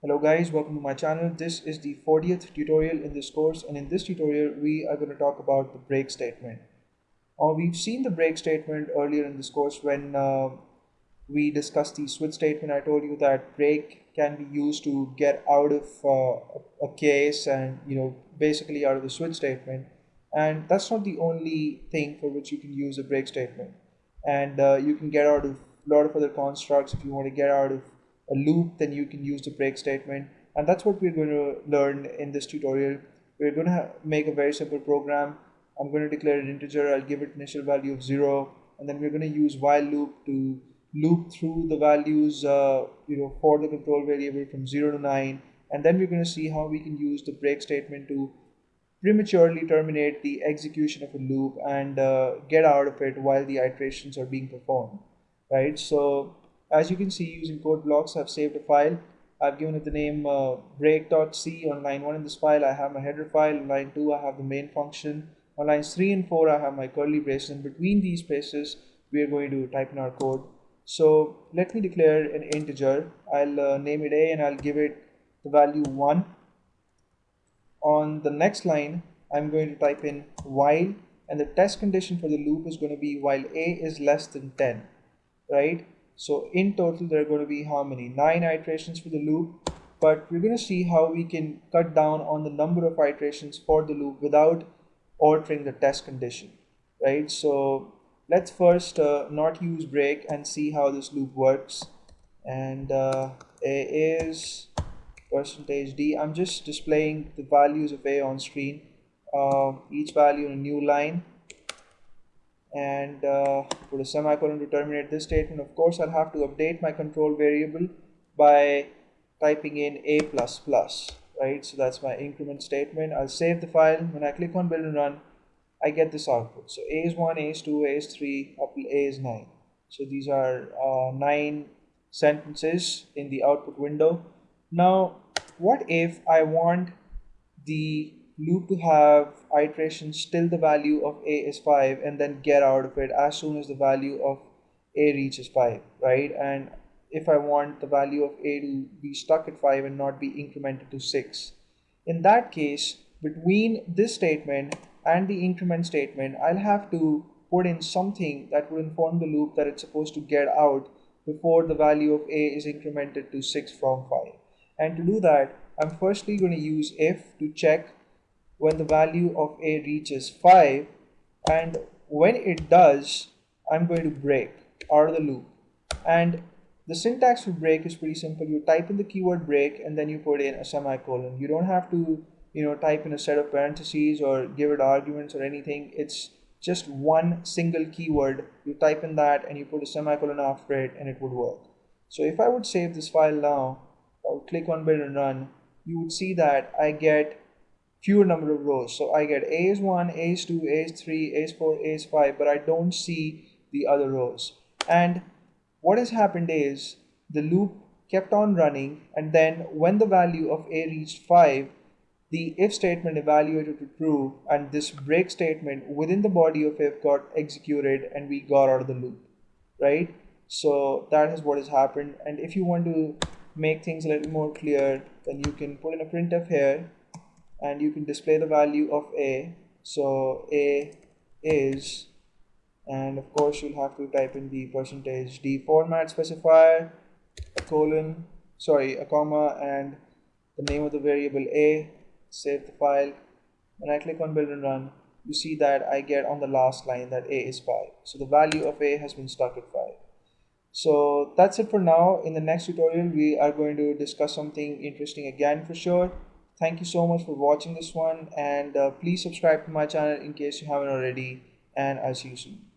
Hello guys, welcome to my channel. This is the 40th tutorial in this course, and in this tutorial we are going to talk about the break statement. We've seen the break statement earlier in this course when we discussed the switch statement. I told you that break can be used to get out of a case and basically out of the switch statement, and that's not the only thing for which you can use a break statement. And you can get out of a lot of other constructs. If you want to get out of a loop, then you can use the break statement, and that's what we're going to learn in this tutorial. We're going to make a very simple program. I'm going to declare an integer. I'll give it initial value of 0, and then we're going to use while loop to loop through the values for the control variable from 0 to 9, and then we're going to see how we can use the break statement to prematurely terminate the execution of a loop and get out of it while the iterations are being performed, right? So as you can see, using code blocks, I've saved a file. I've given it the name break.c. On line 1 in this file, I have my header file. On line 2, I have the main function. On lines 3 and 4, I have my curly braces. And between these spaces, we are going to type in our code. So let me declare an integer. I'll name it a, and I'll give it the value 1. On the next line, I'm going to type in while, and the test condition for the loop is going to be while a is less than 10, right? So in total, there are going to be how many? 9 iterations for the loop, but we're going to see how we can cut down on the number of iterations for the loop without altering the test condition, right? So let's first not use break and see how this loop works. And a is %d. I'm just displaying the values of a on screen, each value in a new line, and put a semicolon to terminate this statement. Of course, I'll have to update my control variable by typing in a++, right? So that's my increment statement. I'll save the file. When I click on build and run, I get this output. So a is 1, a is 2, a is 3, up till a is 9. So these are 9 sentences in the output window. Now, what if I want the loop to have iterations till the value of a is 5 and then get out of it as soon as the value of a reaches 5, right? And if I want the value of a to be stuck at 5 and not be incremented to 6. In that case, between this statement and the increment statement, I'll have to put in something that would inform the loop that it's supposed to get out before the value of a is incremented to 6 from 5. And to do that, I'm firstly going to use if to check when the value of a reaches 5, and when it does, I'm going to break out of the loop. And the syntax for break is pretty simple. You type in the keyword break and then you put in a semicolon. You don't have to type in a set of parentheses or give it arguments or anything. It's just one single keyword. You type in that and you put a semicolon after it, and it would work. So if I would save this file now, I would click on build and run, you would see that I get fewer number of rows. So I get a is 1, a is 2, a is 3, a is 4, a is 5, but I don't see the other rows. And what has happened is the loop kept on running, and then when the value of a reached 5, the if statement evaluated to true, and this break statement within the body of if got executed and we got out of the loop, right? So that is what has happened. And if you want to make things a little more clear, then you can put in a printf here and you can display the value of a. So a is, and of course you'll have to type in the %d format specifier, a comma, and the name of the variable a. Save the file. When I click on build and run, you see that I get on the last line that a is 5. So the value of a has been stuck at 5. So that's it for now. In the next tutorial, we are going to discuss something interesting again for sure. Thank you so much for watching this one, and please subscribe to my channel in case you haven't already, and I'll see you soon.